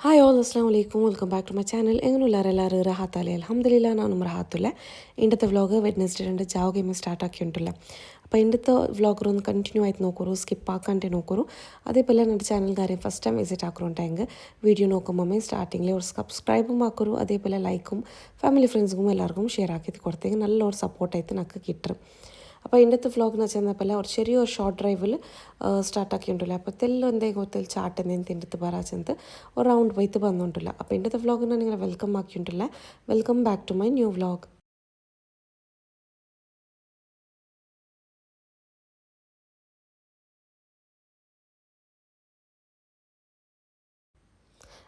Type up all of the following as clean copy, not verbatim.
hi all ಅಸ್ಲಾಂ ವಲೈಕುಮ್ welcome back to my channel എങ്ങനെയുള്ളവരെല്ലാവരും റഹാത്തല്ലേ അൽഹംദുലില്ലാ നാനും റഹാത്തുല്ല ഇന്നത്തെ വ്ലോഗ് വെഡ്നെസ്ഡേ രണ്ട് ജാവ് ഗെയിം സ്റ്റാർട്ട് ആക്കിയിട്ടുണ്ടല്ല അപ്പോൾ ഇന്നത്തെ വ്ലോഗർ ഒന്ന് കണ്ടിന്യൂ ആയിട്ട് നോക്കൂ സ്കിപ്പ് ആക്കാണ്ട് നോക്കൂ അതേപോലെ എൻ്റെ ചാനൽ കാര്യം ഫസ്റ്റ് ടൈം വിസിറ്റ് ആക്കുന്നുണ്ടെങ്കിൽ വീഡിയോ നോക്കുമ്പോൾ സ്റ്റാർട്ടിങ്ങിൽ ഒരു സബ്സ്ക്രൈബും ആക്കൂ അതേപോലെ ലൈക്കും ഫാമിലി ഫ്രണ്ട്സും എല്ലാവർക്കും ഷെയർ ആക്കി കൊടുത്തെങ്കിൽ നല്ലൊരു സപ്പോർട്ടായിട്ട് നമുക്ക് കിട്ടും അപ്പോൾ ഇന്നത്തെ വ്ലോഗെന്ന് വെച്ചാൽ ഒരു ചെറിയൊരു ഷോർട്ട് ഡ്രൈവിൽ സ്റ്റാർട്ടാക്കിയിട്ടുണ്ടല്ലോ അപ്പോൾ എന്തെങ്കിലും ಗೊತ್ತಿಲ್ಲ ಚಾಟ್ എന്തെങ്കിലും ತಿಂಡಿತ್ತು ಬರಾಚಂತ ഒരു റൗണ്ട് പോയിട്ട് വന്നിട്ടില്ല അപ്പോൾ ഇന്നത്തെ വ്ലോഗിനെ നിങ്ങൾ വെൽക്കം ആക്കിയിട്ടില്ല welcome back to my new vlog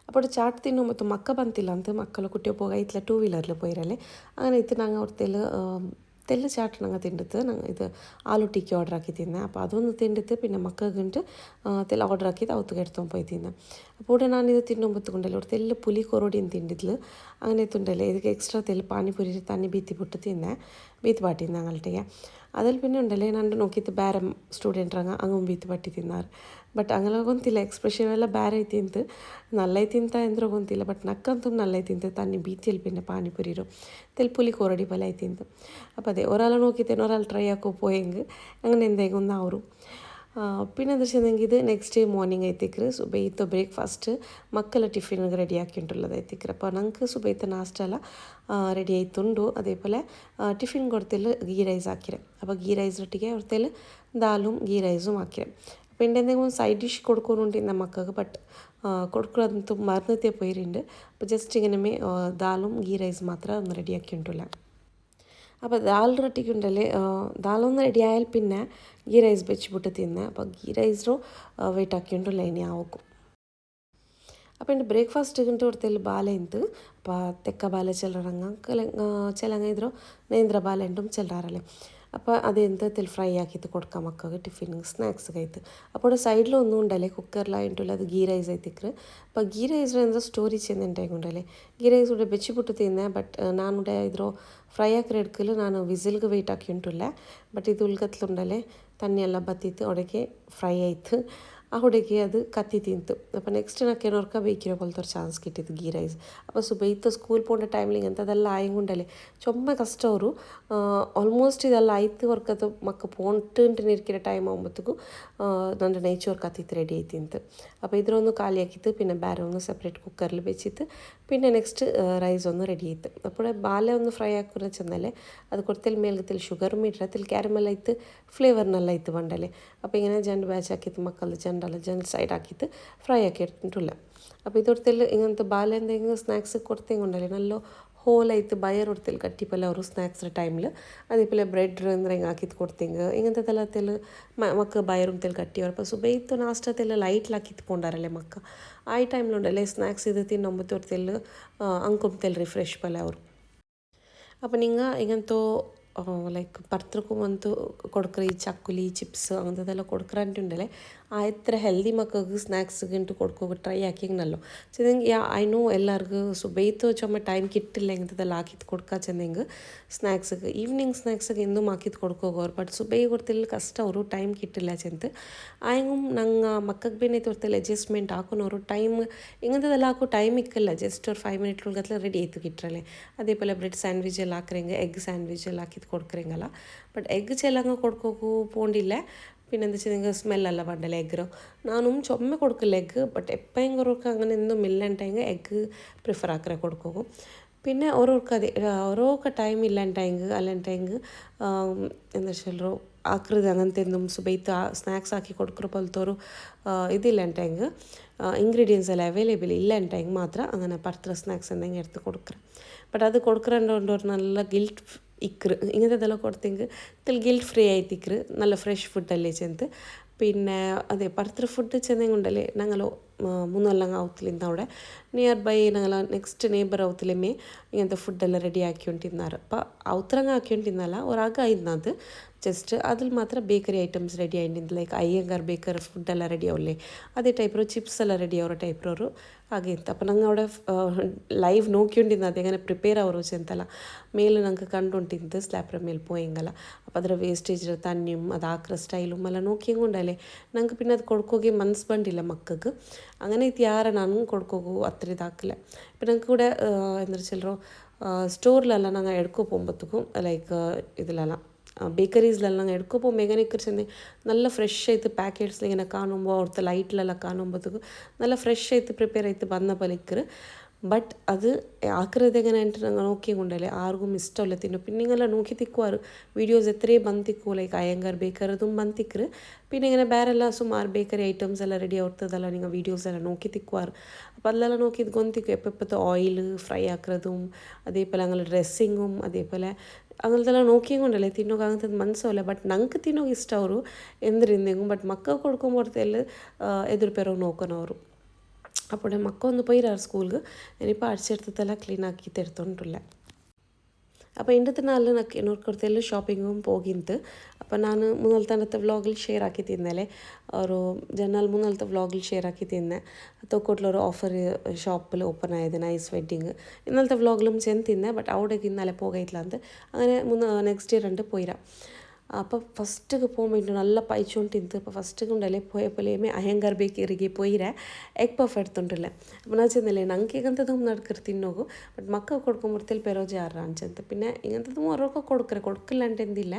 അപ്പോൾ ಚಾಟ್ ತಿನ್ನೋ ಮತ್ತು ಮಕ್ಕ ಬಂತಿಲ್ಲ ಅಂತ ಮಕ್ಕಳು ಕುಟ್ಟಿಯೋ ಹೋಗ ಇತ್ತಲ ಟೂ ವೀಲರ್ಲಿ പോയിരല്ലേ അങ്ങനെ ഇತ್ತು ഞങ്ങൾ ഒരു തെല്ല് ചാട്ട് ഞങ്ങൾ തിണ്ടിത്ത് ഇത് ആലു ടിക്കി ഓർഡർ ആക്കി തിന്നെ അപ്പോൾ അതൊന്ന് തിണ്ടിത്ത് പിന്നെ മക്കൾക്ക് തെല്ല് ഓർഡർ ആക്കി അവത്തേക്ക് എടുത്തോണ്ട് പോയി തിന്നെ അപ്പോൾ ഞാനിത് തിന്നുമ്പോഴത്തേക്കുണ്ടല്ലോ ഒരു തെല്ല് പുലി കൊറോടിയും തിണ്ടിದ್ಲು അങ്ങനെ എത്തുണ്ടല്ലേ ಇದಕ್ಕೆ ಎಕ್ಸ್ಟ್ರಾ ತೆಲ್ಲು ಪಾನಿಪುರಿ ತನ್ನಿ ಬೀತಿ ಬಿಟ್ಟು ತಿನ್ನೆ ಬೀತಿ ಪಾಟಿ ഞങ്ങളുടെ അതിൽ പിന്നെ ഉണ്ടല്ലേ ഞാൻ നോക്കിയിട്ട് ಬೇರೆ ಸ್ಟೂಡೆಂಟ್ ಹಂಗೆ ಬೀತಿ ಪಟ್ಟಿ ತಿన్నారు ಬಟ್ ಹಂಗೆಲ್ಲ ಗೊತ್ತಿಲ್ಲ ಎಕ್ಸ್ಪ್ರೆಷನ್ ಎಲ್ಲ ಬೇರೆ ಐತಿ ಅಂತ നല്ല ಐತಿಂತ ಎಂದ್ರೂ ಗೊತ್ತಿಲ್ಲ ಬಟ್ ನಕ್ಕಂತೂ നല്ല ಐತಿಂತ ತನ್ನಿ ಬೀತಿಯಲ್ಲಿ പിന്നെ പാനിപുരിരും തെൽപ്പുലി കൊറടി പോലെ ಐತಿಂತ അപ്പോൾ അതെ ഒരാളെ നോക്കിയിട്ട് ഒരാൾ ട്രൈ ആക്കോ പോയെങ്കിൽ അങ്ങനെ എന്തെങ്കിലും ഒന്ന് ആവരും പിന്നെ എന്താ വെച്ചിട്ടുണ്ടെങ്കിൽ ഇത് നെക്സ്റ്റ് മോർണിംഗ് ಐತಿಕ್ರು ಸುಬೈತ ಬ್ರೇಕ್ಫಾಸ್ಟ್ ಮಕ್ಕಳ ಟಿಫಿನ್ಗೆ ರೆಡಿ ಹಾಕಿಂಟುള്ളത് ಐತಿಕ್ರು അപ്പോൾ ഞങ്ങൾക്ക് സുബൈത്ത നാസ്റ്റ ಎಲ್ಲ ರೆಡಿ ಆಯ್ತುಂಡು അതേപോലെ ಟಿಫಿನ್ ಕೊಡ್ತಿಲ್ಲ ಗೀ ರೈಸ್ ಹಾಕಿರೆ അപ്പോൾ ಗೀ ರೈಸ್ ಒಟ್ಟಿಗೆ ಅವ್ರತೆಲ್ಲ ದಾലും ಗೀ ರೈസും ಹಾಕಿರೆ അപ്പോൾ എൻ്റെ എന്തെങ്കിലും സൈഡ് ഡിഷ് കൊടുക്കുന്നുണ്ട് ഇന്ന മക്കൾക്ക് ബട്ട് കൊടുക്കുന്നതും മറന്നത്തെ പോയിട്ടുണ്ട് അപ്പോൾ ജസ്റ്റ് ഇങ്ങനെ ദാലും ഗീ റൈസ് മാത്രം ഒന്ന് റെഡിയാക്കിയിട്ടുള്ള അപ്പോൾ ദാൽ റൊട്ടിക്കുണ്ടല്ലേ ദാലൊന്ന് റെഡിയായാൽ പിന്നെ ഗീ റൈസ് വെച്ചിട്ട് തിന്നെ അപ്പോൾ ഗീ റൈസിനോ വെയിറ്റ് ಹಾಕಿಂಟುಲ್ಲ ಇನ್ನು ಯಾವಕ್ಕೂ അപ്പോൾ എൻ്റെ ಬ್ರೇಕ್ಫಾಸ್ಟಿಗಂಟು ಹೊರತೆಲ್ಲಿ ಬಾಲೆ ಇಂತು അപ്പോൾ ತೆಕ್ಕ ಬಾಲೆ ಚೆಲ್ಲರಂಗ ಚೆಲ್ಲಂಗ ಇದ್ರು ನೇಂದ್ರ ಬಾಲೆ ಉಂಟು ಚೆಲ್ಲರಲ್ಲೇ അപ്പോൾ അതെന്തത്തിൽ ഫ്രൈ ആക്കിയിട്ട് കൊടുക്കാം മക്കൾക്ക് ടിഫിന് സ്നാക്സ് ആയിട്ട് അപ്പോൾ സൈഡിൽ ഒന്നും ഉണ്ടല്ലേ കുക്കറിലായിട്ടുള്ള അത് ഗീ റൈസ് ആയിത്തിക്കറ് അപ്പോൾ ಗೀ ರೈಸ್ എന്താ ಸ್ಟೋರಿ ಚೆಂದಂಟಾಗುಂಡಲೆ ಗೀ ರೈಸ್ ಕೂಡ ಬೆಚ್ಚಿಬಿಟ್ಟು ತಿಂದೆ ಬಟ್ ನಾನು ಇದ್ರು ಫ್ರೈ ಹಾಕಿ ಎಡ್ಕಲು ನಾನು ವಿಸಿಲ್ಗೆ ವೆಯ್ಟ್ ಹಾಕಿ ಉಂಟುಲ್ಲ ಬಟ್ ಇದು ಉಳ್ಗತ್ಲುಂಡಲೆ ತಣ್ಣಿ ಎಲ್ಲ ಬತ್ತಿತ್ತು ಒಳಗೆ ಫ್ರೈ ಆಯಿತು ಆ ಹುಡುಗಿ ಅದು ಕತ್ತಿ ತಿಂತು അപ്പോൾ നെക്സ്റ്റ് నాకు ಏನೋರ್ಕ ಬೇಕಿರೋ പോലത്തെ ഒരു ಚಾನ್ಸ್ കിട്ടിയത് ಗೀ ರೈಸ್ അപ്പോൾ സുബൈത്ത് സ്കൂൾ പോകേണ്ട ടൈമിൽ ಅಂಥದ್ದೆಲ್ಲ ಆಯಂಗುಂಡಲೆ ಚೊಮ್ಮ ಕಷ್ಟ ಅವರು ಆಲ್ಮೋಸ್ಟ್ ಇದೆಲ್ಲ ಆಯ್ತು ವರ್ಕತ್ತು ಮಕ್ಕ പോണ്ടിട്ട് ഇരിക്കുന്ന ടൈം ആകുമ്പോഴത്തേക്കും ನನ್ನ നെയ്ച്ചോറ് കത്തിത്ത് റെഡി ആയിത്തിಂತು അപ്പോൾ ഇതിലൊന്ന് ಖಾಲಿ ಹಾಕಿತ್ತು പിന്നെ ಬೇರೆ ഒന്ന് സെപ്പറേറ്റ് കുക്കറിൽ വെച്ചിട്ട് പിന്നെ നെക്സ്റ്റ് റൈസ് ഒന്ന് റെഡി ആയിತ್ತು അപ്പോൾ ಬಾಲೆ ഒന്ന് ಫ್ರೈ ಹಾಕಿದ್ರೆ ಚೆಂದಲೆ ಅದು ಕೊಡ್ತಿಲ್ ಮೇಲ್ಗത്തിൽ ഷുഗറും ഇട്ടിരത്തിൽ ಕ್ಯಾರಮೆಲ್ ಆಯ್ತು ಫ್ಲೇವರ್ನೆಲ್ಲ ಆಯ್ತು ಬಂಡಲೆ അപ്പോൾ ഇങ്ങനെ ജണ്ട് ബാച്ച് ആക്കിയിട്ട് മക്കളുടെ ജണ്ടല്ല ജണ്ട് സൈഡ് ആക്കിയിട്ട് ഫ്രൈ ആക്കി എടുത്തിട്ടില്ല അപ്പോൾ ഇതൊരുത്തിൽ ഇങ്ങനത്തെ ബാലെ എന്തെങ്കിലും സ്നാക്സ് കൊടുത്തേങ്കൊണ്ടല്ലേ നല്ല ಹೋಲಾಯ್ತು ಬಯರ್ ಹೊಡ್ತಿಲ್ಲ ಕಟ್ಟಿಪಲ್ಲ ಅವರು ಸ್ನ್ಯಾಕ್ಸ್ ಟೈಮ್ಲು അതേപോലെ ബ്രെഡ് ಅಂದ್ರೆ ಹಿಂಗೆ ಹಾಕಿದ್ದು ಕೊಡ್ತಿಂಗೆ ಇಂಗಂಥದ್ದೆಲ್ಲ ತೆಲ್ಲ ಮಕ್ಕ ಬಯರ್ ತೆಲ್ಲ ಕಟ್ಟಿಯವ್ರಪ್ಪ ಸುಬೈತು ನಾಷ್ಟ ತೆಲ್ಲ ಲೈಟ್ಲ್ ಹಾಕಿತ್ಕೊಂಡಾರಲ್ಲೇ ಮಕ್ಕ ಆ ಟೈಮ್ಲು ಉಂಡಲ್ಲೇ ಸ್ನ್ಯಾಕ್ಸ್ ಇದು ತಿನ್ನೊಂಬತ್ತು ತೆಲ್ಲ ಅಂಕೊಮ್ ತೆಲ್ಲ ರಿಫ್ರೆಶ್ ಪಲ್ಲ ಅವರು അപ്പോൾ നിങ്ങൾ ഇങ്ങനത്തെ ലൈക്ക് പർത്തർക്കും വന്ന് കൊടുക്കുക ഈ ചക്കുലി ചിപ്സ് അങ്ങനത്തെല്ലാം കൊടുക്കാറുണ്ടല്ലേ ആ എത്ര ഹെൽത്തി മക്കൾക്ക് സ്നാക്സ് ഇങ്ങോട്ട് കൊടുക്കുക ട്രൈ ആക്കിയെന്നല്ലോ ചെന്നെങ്കിൽ ഐ നോ എല്ലാവർക്കും സുബൈത്ത് ചുമ ടൈം കിട്ടില്ല ഇങ്ങനത്തെല്ലാം ആക്കിയിട്ട് കൊടുക്കാൻ ചെന്നെങ്കിൽ സ്നാക്സൊക്കെ ഈവനിങ് സ്നാക്സൊക്കെ എന്തും ആക്കിയിട്ട് കൊടുക്കുക ಬಟ್ ಸುಬೈ ಕೊಡ್ತಿಲ್ಲ ಕಷ್ಟ ಅವರು ಟೈಮ್ ಕಿಟ್ಟಿಲ್ಲ ಚೆಂತ ಆಯಂಗೂ ನಂಗೆ ಮಕ್ಕಕ್ಕೆ ಬೇನೆ ತೋರ್ತಿಲ್ಲ ಅಡ್ಜಸ್ಟ್ಮೆಂಟ್ ಹಾಕೋನವರು ಟೈಮ್ ಇಂಗಂಥದ್ದೆಲ್ಲ ಹಾಕೋ ಟೈಮ್ ಇಕ್ಕಲ್ಲ ಜಸ್ಟ್ ഒരു 5 minute ഉള്ളിൽ റെഡി ആയിട്ട് കിട്ടറല്ലേ അതേപോലെ ബ്രെഡ് സാൻഡ്വിച്ച് എല്ലാം ആക്കുറെങ്കിൽ എഗ് സാൻഡ്വിച്ച് എല്ലാം ആക്കിയിട്ട് കൊടുക്കുറെങ്കല്ല ಬಟ್ ಎಗ್ ಚೆಲ್ಲಂಗೆ ಕೊಡ್ಕೋಕು പോണ്ടില്ല പിന്നെ എന്താ വെച്ചാൽ നിങ്ങൾ സ്മെല്ലെല്ല പണ്ടല്ലേ എഗ്ഗോ നാനും ചുമ കൊടുക്കില്ല എഗ്ഗ് ബട്ട് എപ്പോഴെങ്കിലൊക്കെ അങ്ങനെ എന്തും ഇല്ലാണ്ടെങ്കിൽ എഗ്ഗ് പ്രിഫർ ആക്കറ കൊടുക്കും പിന്നെ ഓരോർക്ക് അതെ ഓരോക്കെ ടൈം ഇല്ലാണ്ടെങ്കിൽ അല്ലാണ്ടെങ്കിൽ എന്താ വെച്ചാൽ ആക്കൃതി അങ്ങനത്തെ എന്തും സുബൈത്ത് സ്നാക്സ് ആക്കി കൊടുക്കുന്ന പോലത്തെ ഒരു ഇതില്ലാണ്ടെങ്കിൽ ഇൻഗ്രീഡിയൻസ് എല്ലാം അവൈലബിൾ ഇല്ലാണ്ടെങ്കിൽ മാത്രം അങ്ങനെ പർത്തർ സ്നാക്സ് എന്തെങ്കിലും എടുത്ത് കൊടുക്കുക ബട്ട് അത് കൊടുക്കുന്നുണ്ട് ഒരു നല്ല ഗിൽറ്റ് ഇക്കറ് ഇങ്ങനത്തെതെല്ലാം കൊടുത്തെങ്കിൽ ഇതിൽ ഗിൽറ്റ് ഫ്രീ ആയിത്തിക്കറ് നല്ല ഫ്രഷ് ഫുഡല്ലേ ചെന്ന് പിന്നെ അതെ പർത്തർ ഫുഡ് ചെന്നെങ്കുണ്ടല്ലേ ഞങ്ങൾ മൂന്നെല്ലാം ആവത്തിലിಂದ അവിടെ ನಿಯರ್ ಬೈ ഞങ്ങൾ നെക്സ്റ്റ് ನೇಬರ್ ಅವತಿಲೆಮೆ ಇಂಥ ಫುಡ್ಡೆಲ್ಲ ರೆಡಿ ಹಾಕಿಕೊಂಡಿದ್ದಾರೆ അപ്പോൾ ಅವತರಂಗ ಹಾಕಿಕೊಂಡಿದ್ದಲ್ಲ ഒരാൾക്ക് ആയിരുന്നത് ജസ്റ്റ് അതിൽ മാത്രം ബേക്കറി ഐറ്റംസ് റെഡി ആയിട്ടുണ്ട് ലൈക്ക് അയ്യങ്കാർ ബേക്കറി ഫുഡെല്ലാം റെഡി ആവില്ലേ അതേ ടൈപ്പ് ചിപ്സ് എല്ലാം റെഡി ആവുന്ന ടൈപ്പ് ಹಾಗೆ ಇತ್ತು അപ്പോൾ ഞങ്ങൾ അവിടെ ലൈവ് നോക്കിಕೊಂಡಿരുന്നത് അതെങ്ങനെ പ്രിപ്പയർ ആവുമോ ചെന്തല്ല മേലെ ഞങ്ങൾക്ക് കണ്ടുകൊണ്ടിരുന്നത് സ്ലാപ്പർ മേൽ പോയെങ്കല്ല അപ്പോൾ ಅದರ ವೇಸ್ಟೇಜ್ തന്നെയും അത് ആക്കുന്ന സ്റ്റൈലും എല്ലാം നോക്കിയും കൊണ്ടല്ലേ ഞങ്ങൾക്ക് പിന്നെ അത് കൊടുക്കുകയും മനസ്സ് ಬಂದಿಲ್ಲ ಮಕ್ಕൾക്ക് അങ്ങനെ ತ್ಯಾರ ನಾನು ಕೊಡ್ಕೋಗು ಹತ್ರ ಇದಾಕಲೆ ಇപ്പം ನಂಗೆ ಕೂಡ ಎಂದ್ರೆ ಚಿಲ್ಲರು ಸ್ಟೋರ್ಲೆಲ್ಲ ನಂಗೆ ಎಡ್ಕೊ പോകുമ്പോഴത്തേക്കും ലൈക്ക് ഇതിലെല്ലാം ബേക്കറീസിലെല്ലാം എടുക്കു പോകുമ്പോൾ എങ്ങനെ ചെന്ന് നല്ല ഫ്രഷ് ആയിട്ട് പാക്കറ്റ്സിൽ ഇങ്ങനെ കാണുമ്പോൾ അവിടുത്തെ ലൈറ്റിലെല്ലാം കാണുമ്പോഴത്തേക്കും നല്ല ഫ്രഷ് ആയിട്ട് പ്രിപ്പയർ ആയിട്ട് വന്ന പോലെ ഇക്കറ് ಬಟ್ ಅದು ಆಕ್ರದ್ದು ಎങ്ങനെ ಅಂತ ನಂಗೆ ನೋಕಿಕೊಂಡಲೆ ಆರ್ಗೂ ಇಷ್ಟವಲ್ಲ ತಿನ್ನು പിന്നെ ಹಿಂಗೆಲ್ಲ നോക്കി ತಿಕ್ಕುವಾರು ವೀಡಿಯೋಸ್ ಎತ್ತರೇ ಬಂತಿಕ್ಕು ಲೈಕ್ ಅಯ್ಯಂಗಾರ್ ಬೇಕರದು ಬಂತಿಕ್ರು പിന്നെ ഇങ്ങനെ ಬೇರೆಲ್ಲ ಸುಮಾರು ಬೇಕರಿ ಐಟಮ್ಸ್ ಎಲ್ಲ ರೆಡಿ ಆಗ್ತದಲ್ಲ നിങ്ങൾ വീഡിയോസ് ಎಲ್ಲ നോക്കി ತಿಕ್ಕುವಾರು അപ്പോൾ അതെല്ലാം നോക്കി ಗೊತ್ತಿಕ್ಕು എപ്പത്തെ ഓയിൽ ഫ്രൈ ആക്കുന്നതും അതേപോലെ അങ്ങനെ ഡ്രസ്സിങ്ങും അതേപോലെ അങ്ങനത്തെಲ್ಲ നോക്കിക്കൊണ്ടല്ലേ ತಿನ್ನೋಕೆ അങ്ങനത്തെ മനസ്സല്ല ಬಟ್ ನಂಗೆ ತಿನ್ನೋಕೆ ಇಷ್ಟ ಅವರು ಎಂದ್ರಿಂದೆಂಗು ಬಟ್ ಮಕ್ಕಳು ಕೊಡ್ಕೊಂಬರ್ತೆಲ್ಲ ಎದುರು ಪೆರೋ നോക്കണವರು അപ്പോൾ മക്ക ഒന്ന് പോയിരാറ് സ്കൂളിൽ ഇനിയിപ്പോൾ അടിച്ചെടുത്തെല്ലാം ക്ലീൻ ആക്കിയിട്ട് എടുത്തോണ്ടില്ല അപ്പോൾ ഇന്നത്തെ നാളിൽ నాకు ಇನ್ನೊಂದು ಶಾಪಿಂಗು ಹೋಗಿಂತು അപ്പോൾ ನಾನು മുന്നത്തെ വ്ളോഗിൽ ഷെയർ ആക്കി തിന്നല്ലേ ഒരു ജനാൽ മുന്നത്തെ വ്ളോഗിൽ ഷെയർ ആക്കി തിന്നെ തൊക്കോട്ടിലൊരു ഓഫർ ഷോപ്പിൽ ഓപ്പൺ ആയത് നൈസ് വെഡ്ഡിങ് ഇന്നലത്തെ വ്ളോഗിലും ചെന്ന് തിന്നെ ബട്ട് അവിടേക്ക് ഇന്നലെ പോകയില്ല ಅಂತ അങ്ങനെ നെക്സ്റ്റ് ഇയർ ഉണ്ട് പോയിരാ അപ്പോൾ ಫಸ್ಟಿಗೆ പോകുമ്പോൾ നല്ല പൈച്ചുകൊണ്ട് തിന്ന് അപ്പോൾ ഫസ്റ്റിಗೆ ഉണ്ടല്ലേ പോയപ്പോഴേമേ അയ്യങ്കാർ ബേക്കರಿಗೆ പോയിരെ എഗ് പഫ് എടുത്തുണ്ടല്ലേ അപ്പോൾ ഞാൻ ചെന്നല്ലേ ನಂಗೆ ಈಗಂಥದ್ದು ನಡ್ಕರ್ ತಿನ್ನೋಗು ಬಟ್ ಮಕ್ಕ ಕೊಡ್ಕೊಂಬರ್ತಿಲ್ಲ ಪೆರೋಜಿ ಯಾರ ಅಂಚಂತ പിന്നെ ഇങ്ങനത്തതും ഓരോക്കെ കൊടുക്കില്ല ಅಂತೆಂದಿಲ್ಲ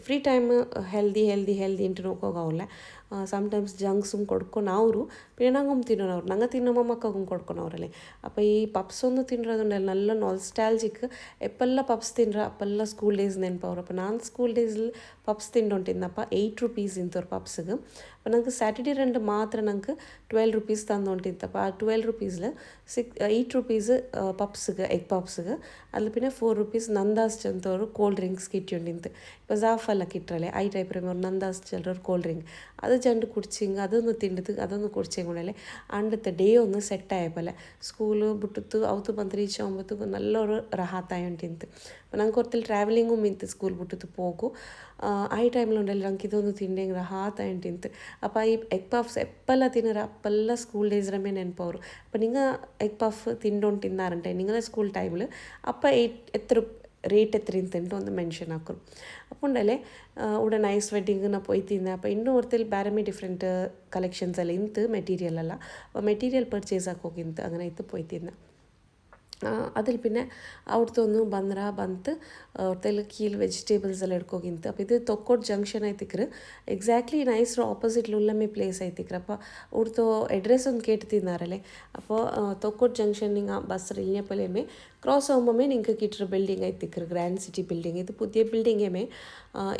free time healthy healthy healthy ಇಂಟು ನೋಕೋಗಾವಲ್ಲ സംടൈംസ് ജങ്ക്സും കൊടുക്കുന്നവരും പിന്നെ ഞങ്ങും തിന്നണവർ ഞങ്ങൾ തിന്നുമ്പോൾ മക്കൾക്കും കൊടുക്കുന്നവരല്ലേ അപ്പോൾ ഈ പപ്സ് ഒന്ന് തിന്നുന്നതുണ്ടല്ലോ നല്ല നോൾസ്റ്റാൾജിക്ക് എപ്പെല്ലാം പപ്സ് തിന്നുക അപ്പെല്ലാം സ്കൂൾ ഡേയ്സ് ನೆನಪವ್ರು അപ്പോൾ ನಾನು ಸ್ಕೂಲ್ ಡೇಸಲ್ಲಿ ಪಪ್ಸ್ ತಿಂದೊಂಟಿದ್ನಪ್ಪ 8 ರುಪೀಸ್ ಇಂಥವ್ರು ಪಪ್ಸಿಗೆ അപ്പോൾ ഞങ്ങൾക്ക് സാറ്റർഡേ രണ്ട് മാത്രം ഞങ്ങൾക്ക് 12 ರುಪೀಸ್ തന്നുകൊണ്ടിരുന്നപ്പോൾ ആ 12 റുപ്പീസിൽ 8 റുപ്പീസ് പപ്സിಗೆ എഗ് പപ്സിಗೆ അതിൽ പിന്നെ 4 റുപ്പീസ് ನಂದಾಸ್ ಚಂತವರು ಕೋಲ್ಡ್ ಡ್ರಿಂಕ್ಸ್ കിട്ടിയോണ്ടിരുന്നത് ഇപ്പോൾ സാഫെല്ലാം കിട്ടല്ലേ ഐ ടൈപ്പ് പറയുമ്പോൾ ನಂದಾಸ್ ചിലർ കോൾഡ് ഡ്രിങ്ക് അത് ചണ്ട് കുടിച്ചിങ്ങ് അതൊന്ന് തിന്നിട്ട് അതൊന്ന് കുടിച്ചെങ്കിലല്ലേ അണ്ടത്തെ ഡേ ഒന്ന് സെറ്റായപ്പോലെ സ്കൂൾ ಬಿಟ್ಟು ಅವತ್ತು ಬಂದು ರೀಚ್ ಆಗುമ്പോഴത്തേക്കും നല്ലൊരു റഹാത്തായോണ്ടിരുന്നത് അപ്പോൾ ഞങ്ങൾക്ക് കുറത്തിൽ ട്രാവലിങ്ങും ഇന്ന് സ്കൂൾ ಬಿಟ್ಟು പോകൂ ആ ടൈമിലുണ്ടല്ലോ ഞങ്ങൾക്ക് ഇതൊന്ന് തിന്നെങ്കിൽ റഹാത്തായോണ്ടിരുന്നത് അപ്പോൾ ഈ എഗ് പഫ്സ് എപ്പെല്ലാം തിന്നറ അപ്പെല്ലാം സ്കൂൾ ഡേയ്സിലമേ ನೆನಪವ್ರು അപ്പോൾ നിങ്ങൾ എഗ് പഫ് തിന്നോണ്ടിരുന്നാറുണ്ടെ നിങ്ങളുടെ സ്കൂൾ ടൈമിൽ അപ്പോൾ എത്ര ರೇಟ್ ಎತ್ತರಿಂತಂಟು ಒಂದು ಮೆನ್ಷನ್ ಹಾಕೋರು ಅಪ್ಪುಂಡಲೆ ಉಡ ನೈಸ್ ವೆಡ್ಡಿಂಗ್ ನಾ പോയി ತಿಂದೆ അപ്പോൾ ಇನ್ನೂ ಹೊರತಲ್ಲಿ ಬೇರೆ ಡಿಫ್ರೆಂಟ್ ಕಲೆಕ್ಷನ್ಸ್ ಎಲ್ಲ ಇಂತು ಮೆಟೀರಿಯಲ್ ಎಲ್ಲ ಮೆಟೀರಿಯಲ್ ಪರ್ಚೇಸ್ ಹಾಕೋಗಿಂತು അങ്ങനെ ಇತ್ತು പോയി ತಿಂದೆ അതിൽ പിന്നെ അവിടുത്തെ ഒന്ന് ಬಂತು ಅವಿಡ್ತೆಲ್ಲ ಕೀಲ್ ವೆಜಿಟೇಬಲ್ಸ್ ಎಲ್ಲ എടുക്കോಗಿಂತು അപ്പോൾ ഇത് Thokkottu junction ആയിത്തിക്കറ് exactly nice ഓപ്പോസിറ്റിൽ ഉള്ളമേ place ആയിത്തിക്കറ് അപ്പോൾ അവിടുത്തെ അഡ്രസ്സ് ഒന്ന് കേട്ട് തിന്നാറല്ലേ അപ്പോൾ തൊക്കോട്ട് ജംഗ്ഷൻ നിങ്ങൾ ബസ് ഇല്ലപ്പോഴേമേ ಕ್ರಾಸ್ ಆಗುമ്പോൾ ನಿಂಗೆ ಕಿಟ್ಟರೆ ಬಿಲ್ಡಿಂಗ್ ಐತಿಕ್ರು ಗ್ರ್ಯಾಂಡ್ ಸಿಟಿ ಬಿಲ್ಡಿಂಗ್ ಇದು ಪುದಿಯ ಬಿಲ್ಡಿಂಗೇಮೇ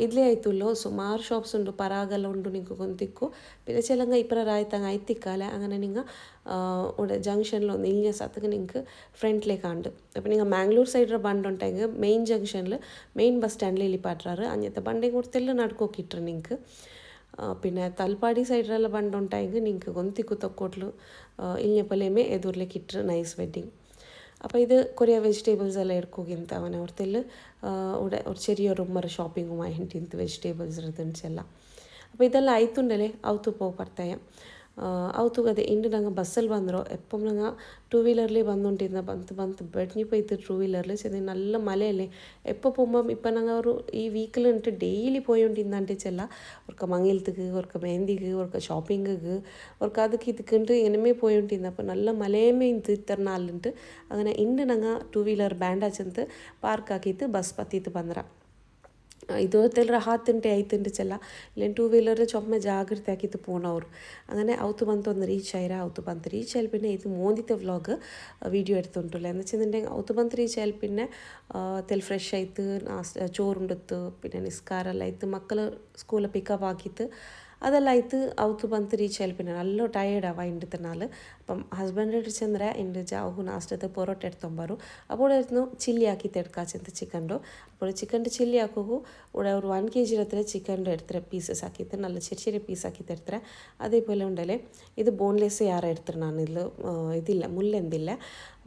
ಇದ್ಲೇ ಆಯ್ತುಲ್ಲೋ ಸುಮಾರು ಶಾಪ್ಸ್ ಉಂಟು ಪರಾಗೆಲ್ಲ ಉಂಟು ನಿಂಗೆ ಗೊಂತಿಕ್ಕು പിന്നെ ചിലങ്ങ ഇപ്പറ രായത്തങ്ങ ഐത്തിക്കാല അങ്ങനെ നിങ്ങൾ ഇവിടെ ജംഗ്ഷനിൽ ഒന്ന് ഇല്ല സത്തക്ക് നിങ്ങൾക്ക് ഫ്രണ്ടിലേക്ക് ഉണ്ട് അപ്പോൾ നിങ്ങൾ മാംഗ്ലൂർ സൈഡിൽ ബണ്ടുണ്ടെങ്കിൽ മെയിൻ ജംഗ്ഷനിൽ മെയിൻ ബസ് സ്റ്റാൻഡിൽ ഇല്ലിപ്പാട്ടാറ് അങ്ങനത്തെ ബണ്ടേ കൊടുത്തെല്ലാം നടുക്കോക്കിട്ടರು നിങ്ങൾക്ക് പിന്നെ തൽപ്പാടി സൈഡിലെല്ലാം ബണ്ടുണ്ടായെങ്കിൽ നിങ്ങൾക്ക് ಗೊಂತಿಕ್ಕು ತೊಕ್ಕೋಟ್ಲು ഇല്ലപ്പോഴേമേ എതിർലേക്ക് ഇട്ടರು നൈസ് വെഡ്ഡിങ് അപ്പോൾ ഇത് കുറേ വെജിറ്റബിൾസ് എല്ലാം എടുക്കുകയെಂತ ಅವನ ಅವ್ರತ್ತೆಲ್ಲ ഒരു ചെറിയൊരു ഉമ്മറ് ഷോപ്പിങ്ങുമായി ಹಿಂಟಿಂತ വെജിറ്റബിൾಸ್ ಇರೋದನ್ನೆಲ್ಲ അപ്പോൾ ഇതെല്ലാം ആയിട്ടുണ്ടല്ലേ ಅವತ್ತು ಪೋ ಬರ್ತಾಯ ಅವತ್ತು ಅದೇ ಇಂಡು ನಂಗೆ ಬಸ್ಸಲ್ಲಿ ಬಂದರು ಎപ്പം ನಂಗೆ ടൂ വീലറിൽ വന്നുകൊണ്ടിരുന്ന ಬಂತು ಬೆಡ್ನಿ പോയിട്ട് ടൂ വീലറിൽ ചെന്ന് നല്ല മലയല്ലേ എപ്പോൾ പോകുമ്പം ഇപ്പം ഞങ്ങൾ ഒരു ഈ വീക്കിൽ എന്നിട്ട് ഡെയിലി പോയോണ്ടിരുന്നാണ്ട് ചെല്ല അവർക്ക് മംഗലത്തുക്ക് അവർക്ക് മെഹന്തിക്ക് അവർക്ക് ഷോപ്പിങ്ങിക്ക് അവർക്ക് ಅದಕ್ಕೆ ಇದಕ್ಕಂಟು ഇങ്ങനെമേ പോയോണ്ടിരുന്ന അപ്പോൾ നല്ല മലയമേ ಇಂತು ಇತ್ತರ ನಾಲಿಂಟು അങ്ങനെ ಇಂಡು ನಂಗೆ ടൂ വീലർ ಬ್ಯಾಂಡ್ ಹಚ್ಚಂತ ಪಾರ್ಕ್ ಹಾಕಿತ್ತು ಬಸ್ ಪತ್ತಿತ್ತು ಬಂದ್ರ ಇದು ಹೊತ್ತೆಲ್ಲರ ಹಾತುಂಟೆ ಆಯ್ತುಂಟು ಚೆಲ್ಲ ಇಲ್ಲೇನು ಟೂ ವೀಲರ್ ಚೊಮ್ಮೆ ಜಾಗ್ರತೆ ಹಾಕಿತ್ತು ಪೋನವರು അങ്ങനെ ಅವತ್ತು ಬಂತು ಒಂದು ರೀಚ್ ಆಯ್ರ ಅವತ್ತು ಬಂತು ರೀಚ್ ಆಯ್ತು പിന്നെ ഇത് മോന്തിത്തെ വ്ളോഗ് വീഡിയോ എടുത്തുകൊണ്ടില്ല എന്ന് വെച്ചിട്ടുണ്ടെങ്കിൽ അവത്ത് ಬಂತು ರೀಚ್ ಆಯ್ತು പിന്നെ തെൽ ഫ്രഷ് ആയിട്ട് ചോറുണ്ടെത്ത് പിന്നെ നിസ്കാരമെല്ലാം ആയിട്ട് മക്കൾ സ്കൂളിൽ പിക്കപ്പ് ആക്കിയിട്ട് ಅದೆಲ್ಲ ಆಯ್ತು ಅವತ್ತು ಬಂತು ರೀಚ್ ಆಯ್ತು പിന്നെ നല്ല ടയേർഡാവാ ಇಂಡത്തെ നാൾ അപ്പം ഹസ്ബൻഡ് ചെന്നര എൻ്റെ ജാഹു നാസ്റ്റത്തെ പൊറോട്ട എടുത്തോമ്പാರು അപ്പോഴായിരുന്നു ചില്ലി ആക്കിയിട്ട് എടുക്കാച്ചെന്ത് ചിക്കൻഡോ അപ്പോൾ ചിക്കൻ്റെ ചില്ലി ಹಾಕೋಗು ഇവിടെ ഒരു 1 kg ಹತ್ರ ಚಿಕನ್ದು എടുത്തിട്ട് പീസസ് ആക്കിയിട്ട് നല്ല ചെറിയ ചെറിയ പീസ് ആക്കിയിട്ട് എടുത്തിട്ട് അതേപോലെ ഉണ്ടല്ലേ ഇത് ബോൺലെസ് ಯಾರು എടുത്തിട്ട് ನಾನು ഇതില്ല മുല്ലെന്തില്ല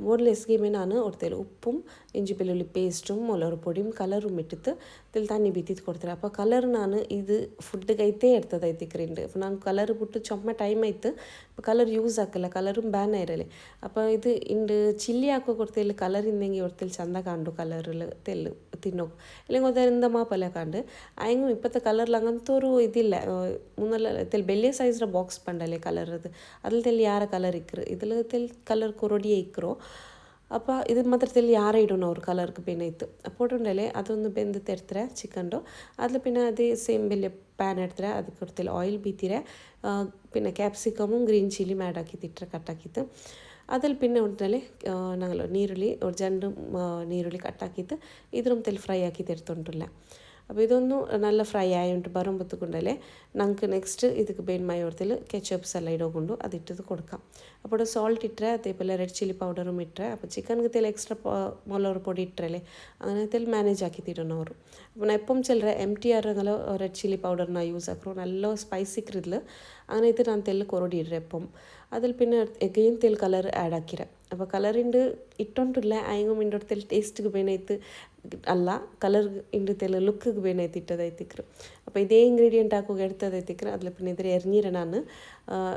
ബോൺലെസ്ಗೆ ನಾನು ಹೊಡ್ತೇನೆ ಉಪ್ಪും ഇഞ്ചി ಬೆಳ್ಳುಳ್ಳಿ പേസ്റ്റും മുളക് പൊടിയും കളറും ഇട്ടിട്ട് ഇതിൽ തണ്ണി ബീത്തിട്ട് കൊടുത്തത് അപ്പോൾ കളർ ನಾನು ಇದು ಫುಡ್ಗೆ ಐತೆ ಇರ್ತದೈತಿ ಐತಿಕ್ರಿಂದ അപ്പോൾ ನಂಗೆ ಕಲರ್ ಬಿಟ್ಟು ಚೊಮ್ಮೆ ಟೈಮ್ ಆಯ್ತು ಕಲರ್ ಯೂಸ್ ಹಾಕಲ್ಲ ಕಲரும் ಬ್ಯಾನ್ ಇರಲಿ അപ്പോൾ ಇದು ಇಂಡು ಚಿಲ್ಲಿ ಹಾಕೋ ಕೊಡ್ತಿಲ್ಲ ಕಲರ್ ಇಂದಂಗೆ ಹೊಡ್ತಿಲ್ಲ ಚಂದ ಕಾಂಡು ಕಲರ್ಲು ತೆಲ್ಲು ತಿನ್ನೋಕೆ ಇല്ലെങ്കിൽ ಅದರಿಂದ ಮಾಪಲ್ಲ ಕಾಂಡು ಆಯಂಗೂ ಇಪ್ಪತ್ತು ಕಲರ್ಲು ಹಂಗಂತೋರು ಇದಿಲ್ಲ ಮುನ್ನಲ್ಲ ತೆಲ್ ಬೆಳ್ಳಿಯ ಸೈಜ್ರ ಬಾಕ್ಸ್ ಪಂಡಲೆ ಕಲರದು ಅದ್ರಲ್ಲಿ ತೆಲ್ಲಿ ಯಾರ ಕಲರ್ ಇಕ್ಕರು ಇದ್ರಲ್ಲಿ ತೆಲ್ ಕಲರ್ ಕೊರಡಿಯೇ ಇಕ್ಕರು അപ്പോൾ ഇത് മാത്രത്തിൽ യാറെ ഇടണം അവർ കളർക്ക് പിന്നെ ഇത്ത് അപ്പോൾ ഉണ്ടല്ലേ അതൊന്ന് ಬೆಂದು ತೆರ್ತಾರೆ ಚಿಕನ್ದು അതിൽ പിന്നെ ಅದೇ ಸೇಮ್ ಬೆಲೆ ಪ್ಯಾನ್ ಇಡ್ತಾರೆ ಅದಕ್ಕೆ ಕೊಡ್ತಿಲ್ಲ ಆಯಿಲ್ ಬೀತಿರೆ പിന്നെ ಕ್ಯಾಪ್ಸಿಕಮು ಗ್ರೀನ್ ಚಿಲ್ಲಿ ಮ್ಯಾಡ್ ಹಾಕಿತ್ತಿಟ್ರೆ ಕಟ್ಟಾಕಿತ್ತು അതിൽ പിന്നെ ഉണ്ടല്ലേ ഞങ്ങൾ നീരുള്ളി ഒരു ജണ്ട് നീരുള്ളി കട്ടാക്കിയിട്ട് ഇതും തെൽ ഫ്രൈ ആക്കി തരുത്തുണ്ടല്ല അപ്പോൾ ഇതൊന്നും നല്ല ഫ്രൈ ആയിട്ട് ബറുമ്പത്തുകൊണ്ടല്ലേ ഞങ്ങൾക്ക് നെക്സ്റ്റ് ಇದಕ್ಕೆ ಬೇನ್ ಮಾಯೋರ್ತಿಲ್ ಕೆಚಪ್ಸ್ ಎಲ್ಲ ಇಡೋಕೊಂಡು ಅದಿಟ್ಟದು ಕೊಡ್ക്കാം അപ്പോൾ ಸಾಲ್ಟ್ ಇಟ್ಟರೆ അതേപോലെ ರೆಡ್ ಚಿಲ್ಲಿ ಪೌಡറും ഇട്ടರೆ അപ്പോൾ ചിക്കൻക്ക് തെൽ എക്സ്ട്രാ മുളക് പൊടി ഇട്ടരല്ലേ അങ്ങനെ തെൽ മാനേജ് ആക്കിത്തിടണം ಅವರು അപ്പോൾ ഞാൻ എപ്പം ചിലരെ MTR ರೆಡ್ ಚಿಲ್ಲಿ ಪೌಡರ್ನ ಯೂಸ್ ಹಾಕ್ರು നല്ല ಸ್ಪೈಸಿ ಇಕ್ರಿದ್ಲು അങ്ങനെ ഇത് ನಾನು ತೆಲ್ ಕೊರಡಿ ಇಡ್ರೆ ಎಪ್ಪಂ അതിൽ പിന്നെ എഗെയിൻ തെൽ കളർ ആഡ് ആക്കിരെ അപ്പോൾ കളറിൻ്റെ ഇട്ടോണ്ടില്ല അയങ്ങും ഇണ്ടോട്ട് തെൽ ടേസ്റ്റിಗೆ ಬೇನೈತು ಅಲ್ಲ ಕಲರ್ ಇಂಡು ತೆಲ್ಲ ಲುಕ್ಕಿಗೆ ಬೇನೈತಿ ಇಟ್ಟದೈತಿಕ್ರು അപ്പോൾ ಇದೇ ಇಂಗ್ರೀಡಿಯೆಂಟ್ ಹಾಕೋ ಎಡ್ತದೈತಿಕ್ರು ಅದ್ಲ പിന്നെ ಇದ್ರೆ ಎರ್ನೀರ ನಾನು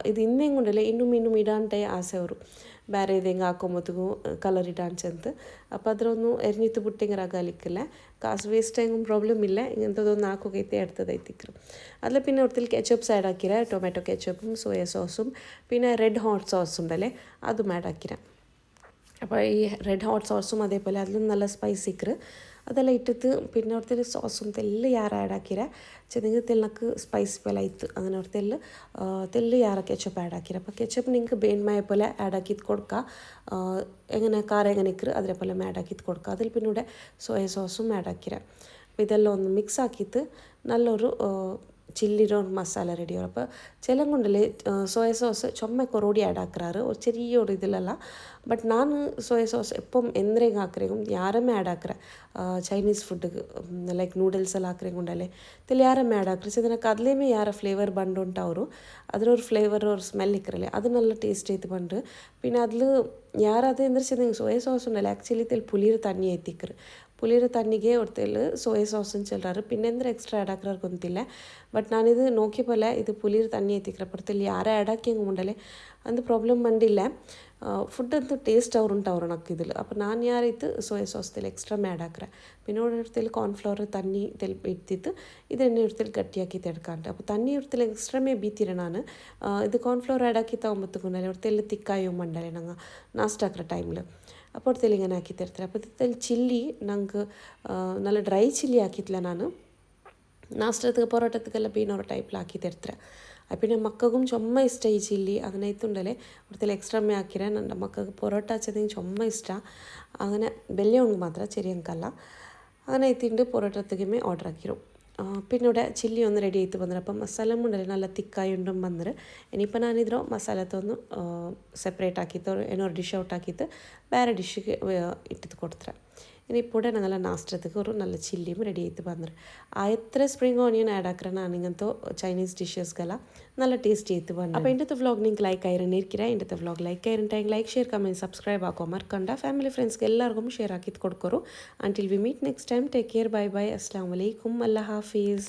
ಇದು ಇನ್ನೆಂಗುಂಡಲ್ಲ ಇನ್ನುം ಇಡಾಂಟೆ ಆಸೆ ಅವರು ಬೇರೆ ಇದು ಹೆಂಗೆ ಹಾಕೊಂಬತ್ತಿಗೂ ಕಲರ್ ಇಡಾಂಚಂತ അപ്പോൾ ಅದ್ರೊಂದು ಎರ್ನಿತ್ತು ಬುಟ್ಟಿಂಗೆ ರಗಾಲಿಕ್ಕಿಲ್ಲ ಕಾಸು ವೇಸ್ಟ್ ಹೆಂಗೂ ಪ್ರಾಬ್ಲಮ್ ಇಲ್ಲ ಇಂಥದ್ದೊಂದು ಹಾಕೋಗೈತೆ ಎಡ್ತದೈತಿಕ್ರು അതിൽ പിന്നെ ഒത്തിരി കെച്ചപ്സ് ആഡ് ആക്കിര ടൊമാറ്റോ കെച്ചപ്പും സോയ സോസും പിന്നെ റെഡ് ഹോട്ട് സോസ് ഉണ്ടല്ലേ അതും ആഡ് ആക്കിര അപ്പോൾ ഈ റെഡ് ഹോട്ട് സോസും അതേപോലെ അതിലും നല്ല സ്പൈസി ഇക്കറ് അതെല്ലാം ഇട്ടിട്ട് പിന്നെ അവിടുത്തെ സോസും തെല്ല് യാർ ആഡ് ആക്കിര ചെന്നെങ്കിൽ തെല്ലക്ക് സ്പൈസി പോലെ ആയിത്ത് അങ്ങനെ അവിടുത്തെ തെല്ല് യാറ കെച്ചപ്പ് ആഡ് ആക്കിര അപ്പോൾ കെച്ചപ്പ് നിങ്ങൾക്ക് ಬೇನ್ಮಾಯ പോലെ ആഡ് ആക്കിയത് കൊടുക്കുക എങ്ങനെ ಖಾರ എങ്ങനെ ഇക്കറ് അതേപോലെ ആഡ് ആക്കിയത് കൊടുക്കുക അതിൽ പിന്നെ ഇവിടെ സോയ സോസും ആഡ് ആക്കിര അപ്പോൾ ഇതെല്ലാം ഒന്ന് മിക്സ് ആക്കിയിട്ട് നല്ലൊരു ചില്ലിയുടെ മസാല റെഡിയാവും അപ്പോൾ ചിലങ്കൊണ്ടല്ലേ സോയ സോസ് ചുമ്മ കൊറോടി ആഡ് ആക്കാറ് ഒരു ചെറിയൊരു ഇതിലല്ല ബട്ട് ഞാൻ സോയ സോസ് എപ്പം എന്തെങ്കിലും ಹಾಕ್ರೆಗೂ ಯಾರಮ್ಮೆ ಆ್ಯಡ್ ಹಾಕ್ರೆ ಚೈನೀಸ್ ಫುಡ್ಗೆ ಲೈಕ್ ನೂಡಲ್ಸ್ ಎಲ್ಲ ಹಾಕ್ರೆಗೊಂಡಲ್ಲೇ ತೆಲ್ಲಿ ಯಾರಮ್ಮೆ ಆ್ಯಡ್ ಹಾಕ್ರೆ ಇದಕ್ಕೆ ಅದಲೇಮೇ ಯಾರ ಫ್ಲೇವರ್ ಬಂಡು ಉಂಟು ಅವರು ಅದರ ഒരു ഫ്ലേവർ ഒരു സ്മെൽ ഇക്കറല്ലേ അത് നല്ല ടേസ്റ്റ് ആയിട്ട് പണ്ട് പിന്നെ അതിൽ ಯಾರದೇ ಅಂದ್ರೆ ചെന്നെങ്കിൽ സോയ സോസ് ഉണ്ടല്ലോ ആക്ച്വലി തെൽ പുളിയുടെ തണ്ണി എത്തിക്കറ് പുളിയുടെ തണ്ണിಗೆ ಹೊಡ್ತೆಲ್ಲ ಸೋಯಾ ಸಾಸನ್ನು ಚೆಲ್ಲಾರು പിന്നെ എന്തൊരു ಎಕ್ಸ್ಟ್ರಾ ಆ್ಯಡ್ ಹಾಕ್ರಾರು ಗೊತ್ತಿಲ್ಲ ಬಟ್ ನಾನಿದು ನೋಕಿಯಪ್പോലെ ಇದು പുളിയുടെ തണ്ണി എത്തിക്കറ ಪಡ್ತಿಲ್ಲ ಯಾರೇ ಆ್ಯಡ್ ಹಾಕಿ ಹೆಂಗೆ ಉಂಡಲೆ ಅಂದು ಪ್ರಾಬ್ಲಮ್ ಬಂದಿಲ್ಲ ಫುಡ್ ಅಂತೂ ಟೇಸ್ಟ್ ಅವ್ರು ಉಂಟು ಅವ್ರು ನಕ್ಕಿದಿಲ್ಲ അപ്പോൾ ನಾನು ಯಾರೈತು ಸೋಯಾ ಸಾಸ್ ತೆಲ್ ಎಕ್ಸ್ಟ್ರಾ ಆ್ಯಡ್ ಹಾಕ್ರೆ പിന്നെ ഇടത്തിൽ കോൺഫ്ലവർ തണ്ണി തെൽ ഇട്ടിട്ട് ഇത് എന്നെ ഇടത്തിൽ ಗಟ್ಟಿಯಾಗಿ ತೆಡ್ಕಾಂಟೆ അപ്പോൾ ತಣ್ಣಿ ಇಡ್ತಿಲ್ಲ ಎಕ್ಸ್ಟ್ರಾಮೇ ಬೀತಿರ ನಾನು ಇದು കോൺഫ്ലവർ ಆ್ಯಡ್ ಹಾಕಿ ತಗೊಂಬತ್ತುಕೊಂಡಲೆ ಇಡ್ತೆಲ್ಲ ತಿಕ್ಕಾಯೋ ಮಂಡಲೆ ನಂಗೆ ನಾಷ್ಟ ಹಾಕ್ರೆ ಟೈಮ್ಲು അപ്പോൾ ഇടത്തിൽ ഇങ്ങനെ ആക്കി തരത്തില്ല അപ്പോൾ ഇതിൽ ചില്ലി ഞങ്ങൾക്ക് നല്ല ഡ്രൈ ചില്ലി ആക്കിയിട്ടില്ല ഞാൻ നാഷ്ടത്തേക്ക് പൊറോട്ടത്തേക്കെല്ലാം പിന്നെ ഒരു ടൈപ്പിൽ ആക്കി തരത്തില്ല പിന്നെ മക്കൾക്കും ചുമ്മ ഇഷ്ടം ഈ ചില്ലി അങ്ങനെ ഇത്തുണ്ടല്ലേ ഇവിടുത്തെ എക്സ്ട്രാ മേ ಹಾಕಿರ ನನ್ನ ಮಕ್ಕಳಿಗೆ പൊറോട്ട ಹಚ್ಚೋದಂಗೆ ചുമ്മ ಇಷ್ಟ അങ്ങനെ വലിയവನಿಗೆ ಮಾತ್ರ ചെറിയಂಕಲ್ಲ അങ്ങനെ എത്തിയിട്ട് പൊറോട്ടത്തേക്ക് ഓർഡർ ആക്കിരും പിന്നെ ഇവിടെ ചില്ലി ഒന്ന് റെഡി ആയിട്ട് ಬಂದ್ರೆ അപ്പം മസാല ഉണ്ടല്ലേ നല്ല തിക്കായി ഉണ്ടും ಬಂದ್ರೆ ഇനിയിപ്പോൾ ഞാനിದ್ರು മസാലത്തൊന്ന് സെപ്പറേറ്റ് ആക്കിയിട്ട് ಏನೋ ಡಿಶ್ ಔಟ್ ಆಕಿತ್ತು ಬೇರೆ ಡಿಶ್ಗೆ ಇಟ್ಟಿದ್ದು ಕೊಡ್ತಾರೆ ഇനിയിപ്പോൾ ഞങ്ങളെ നാഷ്ടത്തേക്ക് ഒരു നല്ല ചില്ലിയും റെഡി ആയിട്ട് ಬಂದ್ರೆ എത്ര സ്പ്രിംഗ് ഓണിയൻ ആഡ് ആക്കിற ನಾನಿಗಂತೂ ಚೈನೀಸ್ ಡಿಶಸ್ಗೆಲ್ಲ നല്ല ടേസ്റ്റ് ചെയ്ത് ಬಂದು അപ്പോൾ ഇന്നത്തെ വ്ളോഗ് നിങ്ങൾക്ക് ലൈക്ക് ആയിരുന്നിരിക്കില്ല ഇന്നത്തെ വ്ളോഗ് ലൈക്ക് ആയിരുന്നെങ്കിൽ ലൈക്ക് ഷെയർ കമൻറ്റ് സബ്സ്ക്രൈബ് ആക്കോ മറക്കണ്ട ഫാമിലി ഫ്രണ്ട്ಸ್ಗೆ ಎಲ್ಲರಿಗೂ ഷെയർ ആക്കിയിട്ട് കൊടുക്കರು until we meet next time take care bye bye ಅಸ್ಸಲಾಮು ಅಲೈಕುಮ್ ಅಲ್ಲಾ ಹಾಫೀಸ್